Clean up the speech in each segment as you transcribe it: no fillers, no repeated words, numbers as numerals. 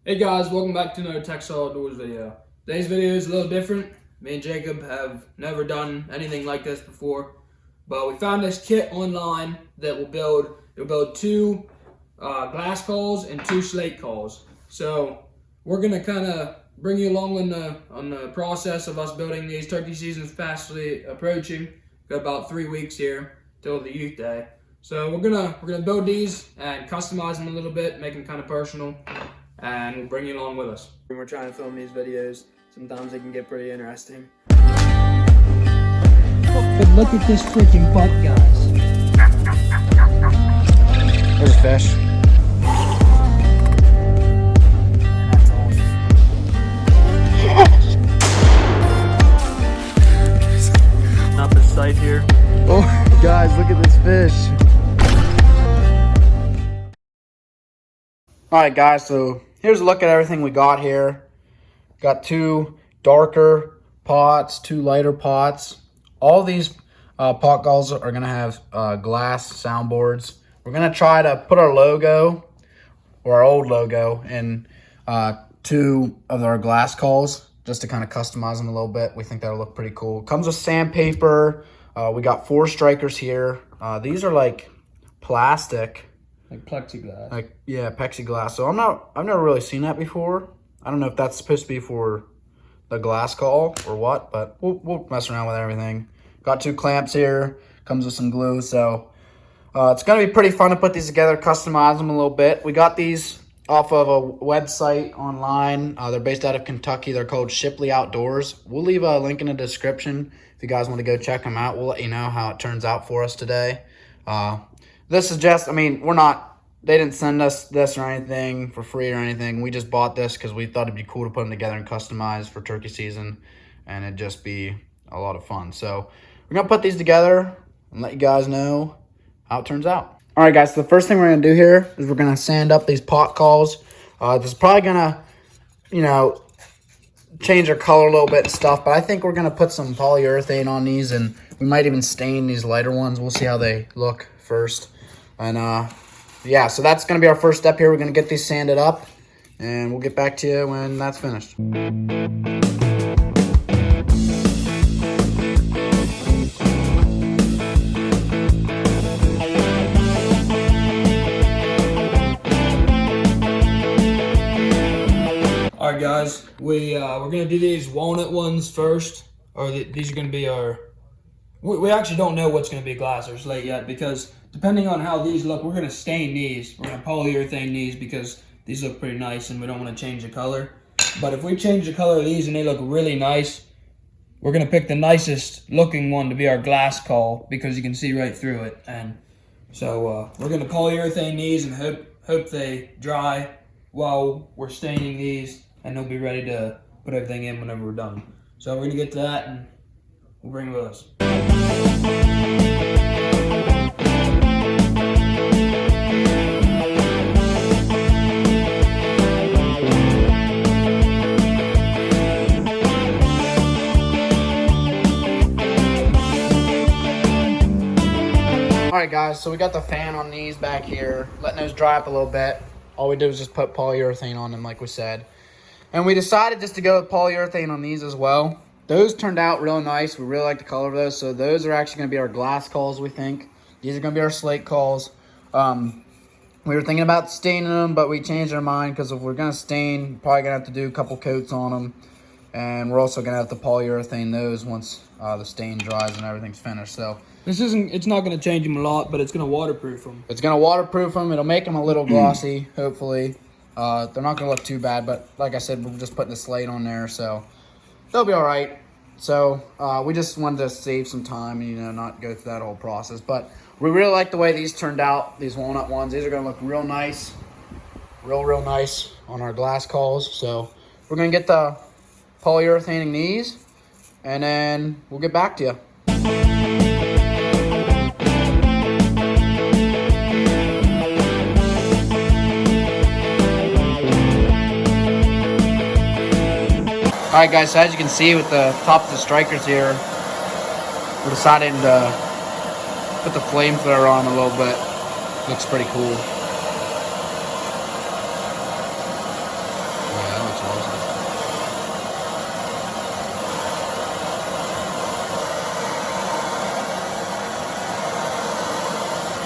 Hey guys, welcome back to another Textile Outdoors video. Today's video is a little different. Me and Jacob have never done anything like this before, but we found this kit online that will build two glass calls and two slate calls. So we're gonna kind of bring you along on the process of us building these. Turkey season is fastly approaching. Got about 3 weeks here till the youth day. So we're gonna build these and customize them a little bit, make them kind of personal, and we'll bring you along with us. When we're trying to film these videos, sometimes they can get pretty interesting. But look at this freaking butt, guys. There's a fish. Not the sight here. Oh, guys, look at this fish. All right, guys, so here's a look at everything we got here. Got two darker pots, two lighter pots. All these pot galls are gonna have glass soundboards. We're gonna try to put our logo, or our old logo, in two of our glass calls, just to kind of customize them a little bit. We think that'll look pretty cool. Comes with sandpaper. We got 4 strikers here. These are like plastic. Like plexiglass. Like, yeah, plexiglass. So I've never really seen that before. I don't know if that's supposed to be for the glass call or what, but we'll mess around with everything. Got 2 clamps here. Comes with some glue. So it's going to be pretty fun to put these together, customize them a little bit. We got these off of a website online. They're based out of Kentucky. They're called Shipley Outdoors. We'll leave a link in the description if you guys want to go check them out. We'll let you know how it turns out for us today. This is just, they didn't send us this or anything for free or anything. We just bought this because we thought it'd be cool to put them together and customize for turkey season, and it'd just be a lot of fun. So we're going to put these together and let you guys know how it turns out. All right, guys, so the first thing we're going to do here is we're going to sand up these pot calls. This is probably going to, change their color a little bit and stuff, but I think we're going to put some polyurethane on these, and we might even stain these lighter ones. We'll see how they look first. And yeah, so that's going to be our first step here. We're going to get these sanded up, and we'll get back to you when that's finished. All right, guys, we're gonna do these walnut ones first, or these are gonna be our. We actually don't know what's gonna be glass or slate yet, because depending on how these look, we're gonna stain these. We're gonna polyurethane these because these look pretty nice, and we don't want to change the color. But if we change the color of these and they look really nice, we're gonna pick the nicest looking one to be our glass call, because you can see right through it. And so we're gonna polyurethane these and hope they dry while we're staining these, and they'll be ready to put everything in whenever we're done. So we're gonna get to that, and we'll bring it with us. Alright, guys, so we got the fan on these back here, letting those dry up a little bit. All we did was just put polyurethane on them, like we said. And we decided just to go with polyurethane on these as well. Those turned out real nice. We really like the color of those. So those are actually going to be our glass calls, we think. These are going to be our slate calls. We were thinking about staining them, but we changed our mind, because if we're going to stain, we're probably going to have to do a couple coats on them. And we're also going to have to polyurethane those once the stain dries and everything's finished. So It's not going to change them a lot, but it's going to waterproof them. it's going to waterproof them. It'll make them a little glossy, hopefully. They're not going to look too bad, but like I said, we're just putting the slate on there, so they'll be all right. So we just wanted to save some time and, not go through that whole process. But we really like the way these turned out, these walnut ones. These are going to look real nice, real nice on our glass calls. So we're going to get the polyurethaning these, and then we'll get back to you. Alright, guys, so as you can see with the top of the strikers here, we're deciding to put the flamethrower on a little bit. Looks pretty cool.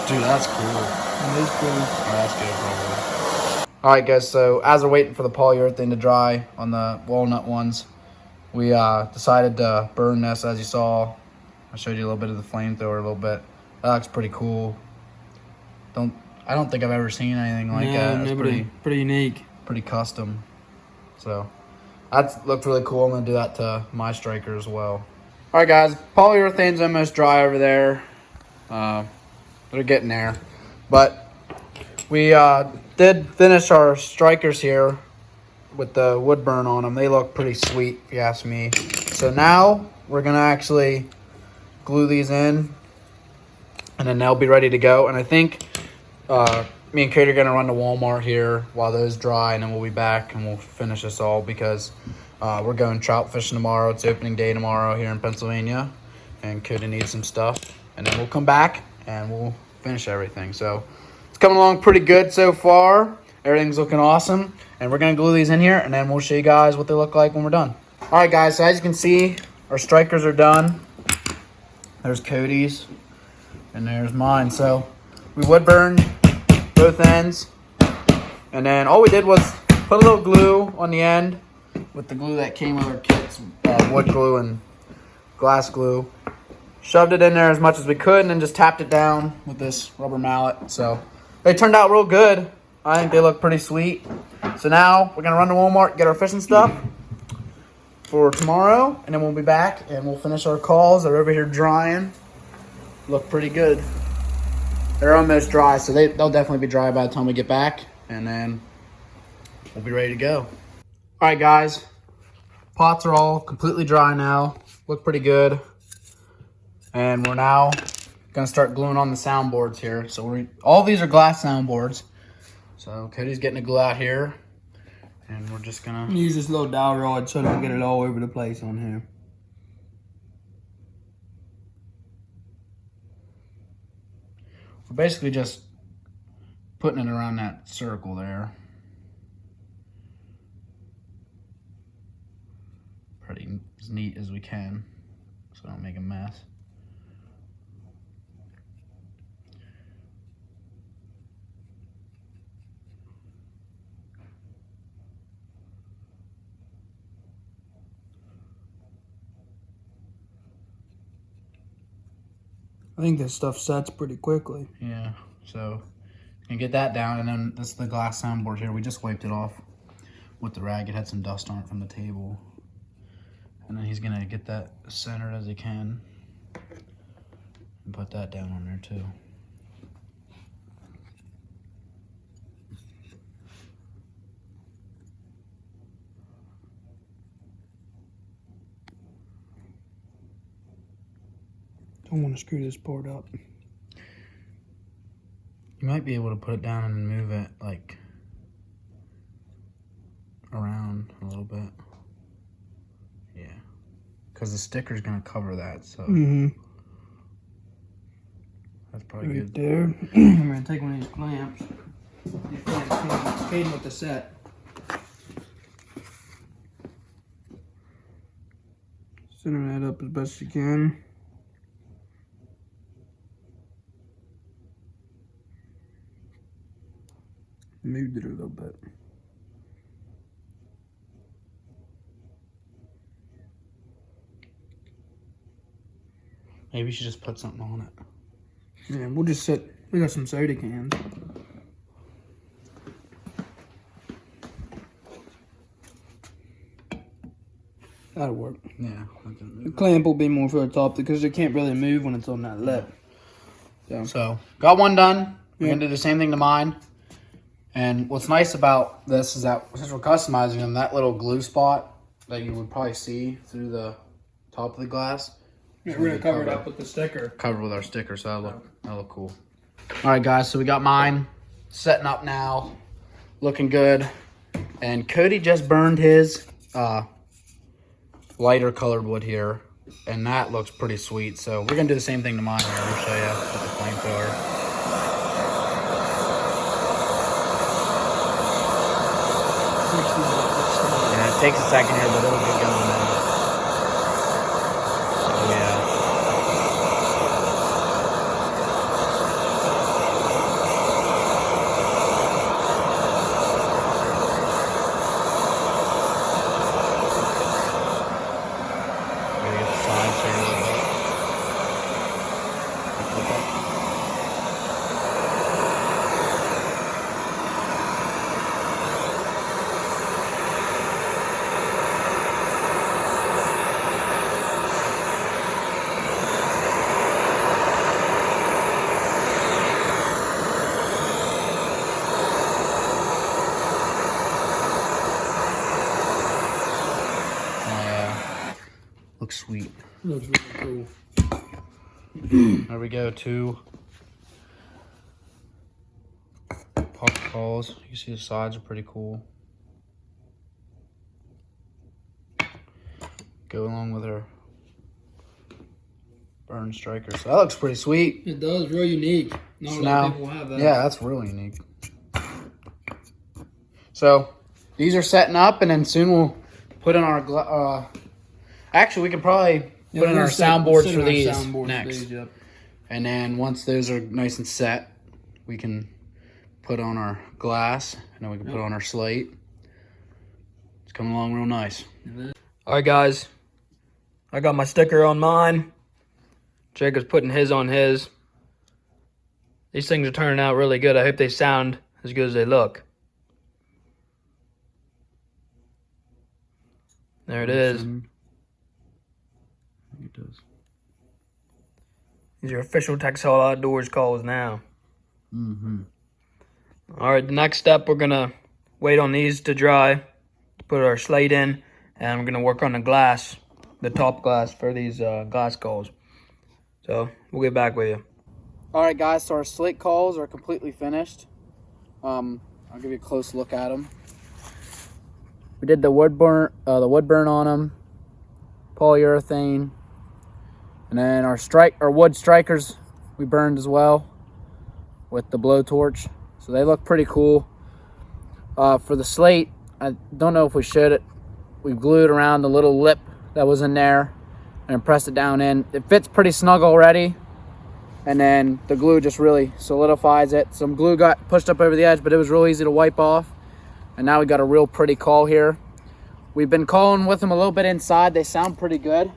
Dude, that's cool. It is cool. Oh, that's good, probably. All right, guys. So as we're waiting for the polyurethane to dry on the walnut ones, we decided to burn this. As you saw, I showed you a little bit of the flamethrower, a little bit. That looks pretty cool. I don't think I've ever seen anything like that. It's pretty unique. pretty custom. So that looked really cool. I'm gonna do that to my striker as well. All right, guys. Polyurethane's almost dry over there. They're getting there, but we did finish our strikers here with the wood burn on them. They look pretty sweet, if you ask me. So now we're gonna actually glue these in, and then they'll be ready to go. And I think me and Kate are gonna run to Walmart here while those dry, and then we'll be back and we'll finish this all because we're going trout fishing tomorrow. It's opening day tomorrow here in Pennsylvania, and Cody needs some stuff. And then we'll come back and we'll finish everything. So it's coming along pretty good so far. Everything's looking awesome. And we're going to glue these in here, and then we'll show you guys what they look like when we're done. All right, guys. So as you can see, our strikers are done. There's Cody's, and there's mine. So we wood burned both ends. And then all we did was put a little glue on the end with the glue that came with our kits, wood glue and glass glue. Shoved it in there as much as we could and then just tapped it down with this rubber mallet. So they turned out real good. I think they look pretty sweet. So now we're going to run to Walmart, get our fishing stuff for tomorrow. And then we'll be back and we'll finish our calls. They're over here drying. Look pretty good. They're almost dry, so they'll definitely be dry by the time we get back. And then we'll be ready to go. All right, guys. Pots are all completely dry now. Look pretty good. And we're now gonna start gluing on the soundboards here. So all these are glass soundboards. So Cody's getting the glue out here, and we're just gonna Use this little dowel rod so I don't get it all over the place on here. we're basically just putting it around that circle there. Pretty as neat as we can, so I don't make a mess. I think this stuff sets pretty quickly. Yeah, so you can get that down, and then this is the glass soundboard here. We just wiped it off with the rag. It had some dust on it from the table. And then he's gonna get that as centered as he can and put that down on there too. Don't want to screw this part up. You might be able to put it down and move it like around a little bit. Yeah, because the sticker's gonna cover that, so that's probably Right good. there. I'm gonna take one of these clamps. These clamps came with the set. Center that up as best you can. Moved it a little bit. Maybe you should just put something on it. Yeah, we'll just sit. We got some soda cans. That'll work. Yeah. The clamp will be more for the top because it can't really move when it's on that lip. So got one done. We're gonna do the same thing to mine. And what's nice about this is that since we're customizing them, that little glue spot that you would probably see through the top of the glass. Yeah, we're gonna cover it up with the sticker. Covered with our sticker, so that'll look cool. All right, guys, so we got mine setting up now, looking good. And Cody just burned his lighter colored wood here, and that looks pretty sweet. So we're gonna do the same thing to mine here. We'll show you with the flamethrower. Yeah, Takes a second here, but it'll get going now. Oh yeah. Gotta get the sides here a little bit. Looks sweet. Looks really cool. There we go, 2 pop calls. You can see the sides are pretty cool. Go along with our burn striker. So that looks pretty sweet. It does, real unique. Not a lot of people have that. Yeah, that's really unique. So these are setting up, and then soon we'll put in our actually, we can probably put in our soundboards for these next. Yep. And then once those are nice and set, we can put on our glass, and then we can put on our slate. It's coming along real nice. All right, guys. I got my sticker on mine. Jacob's putting his on his. These things are turning out really good. I hope they sound as good as they look. There it is. It does. These are official Textile Outdoors calls now. Mm-hmm. All right, the next step, we're going to wait on these to dry, to put our slate in, and we're going to work on the glass, the top glass for these glass calls. So we'll get back with you. All right, guys, so our slate calls are completely finished. I'll give you a close look at them. We did the wood burn on them, polyurethane, and then our wood strikers we burned as well with the blowtorch. So they look pretty cool. For the slate, I don't know if we should it. We glued around the little lip that was in there and pressed it down in. It fits pretty snug already. And then the glue just really solidifies it. Some glue got pushed up over the edge, but it was real easy to wipe off. And now we got a real pretty call here. We've been calling with them a little bit inside. They sound pretty good.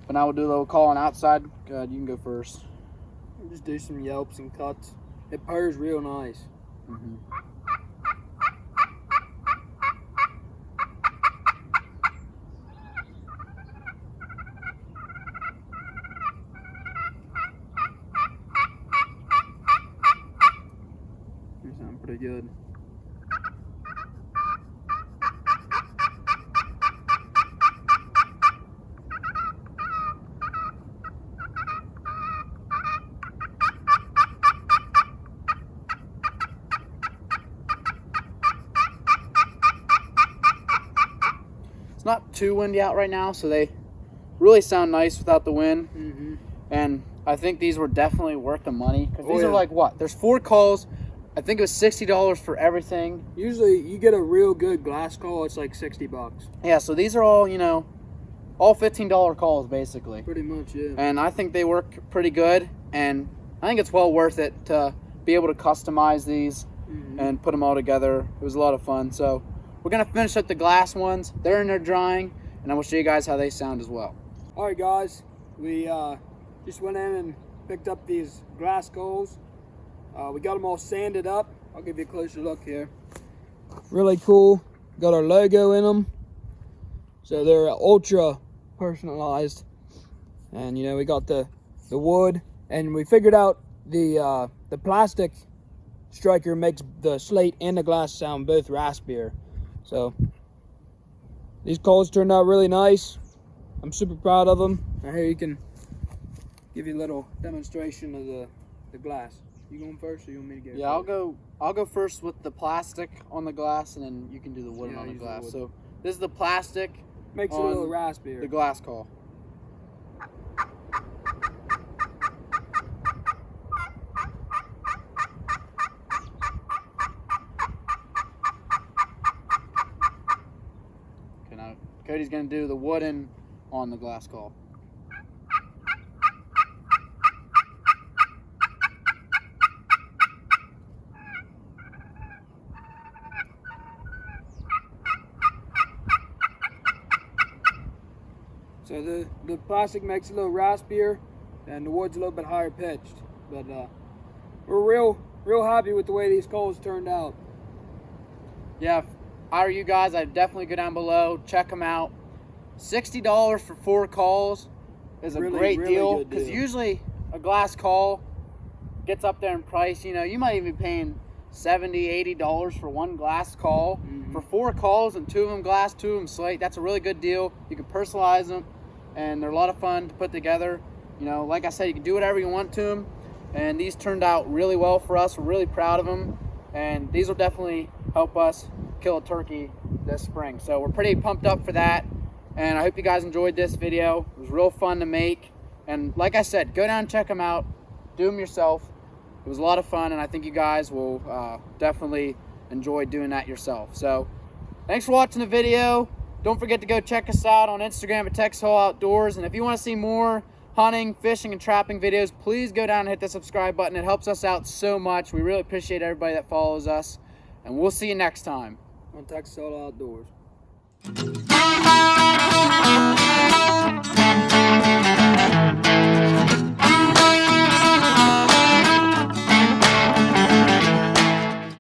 But now we'll do a little calling outside. Go ahead, you can go first. We'll just do some yelps and cuts. It purrs real nice. Mm-hmm. They sound pretty good. It's not too windy out right now, so they really sound nice without the wind. Mm-hmm. And I think these were definitely worth the money, because these yeah. are like what? There's 4 calls. I think it was $60 for everything. Usually you get a real good glass call, it's like $60. Yeah, so these are all, all $15 calls basically. Pretty much, yeah. And I think they work pretty good, and I think it's well worth it to be able to customize these and put them all together. It was a lot of fun. So we're gonna finish up the glass ones. They're in there drying, and I will show you guys how they sound as well. All right, guys, we just went in and picked up these glass coals. We got them all sanded up. I'll give you a closer look here. Really cool. Got our logo in them. So they're ultra personalized. And we got the wood, and we figured out the plastic striker makes the slate and the glass sound both raspier. So these coals turned out really nice. I'm super proud of them. Right here you can give you a little demonstration of the glass. You going first, or you want me to go? Yeah, first? I'll go first with the plastic on the glass, and then you can do the wood on the glass. So this is the plastic. Makes it a little raspier. The glass call. Cody's gonna do the wooden on the glass call. So the plastic makes it a little raspier, and the wood's a little bit higher pitched. But we're real happy with the way these coals turned out. Yeah, if I were you guys, I'd definitely go down below, check them out. $60 for 4 calls is a great deal, because usually a glass call gets up there in price. You know, you might even be paying $70, $80 for one glass call. For 4 calls, and 2 of them glass, 2 of them slate. That's a really good deal. You can personalize them, and they're a lot of fun to put together. You know, like I said, you can do whatever you want to them, and these turned out really well for us. We're really proud of them, and these will definitely help us kill a turkey this spring. So we're pretty pumped up for that, and I hope you guys enjoyed this video. It was real fun to make, and like I said, go down and check them out. Do them yourself. It was a lot of fun, and I think you guys will definitely enjoy doing that yourself. So thanks for watching the video. Don't forget to go check us out on Instagram at Texas Hole Outdoors, and if you want to see more hunting, fishing, and trapping videos, please go down and hit the subscribe button. It helps us out so much. We really appreciate everybody that follows us, and we'll see you next time On Texas Hole Outdoors.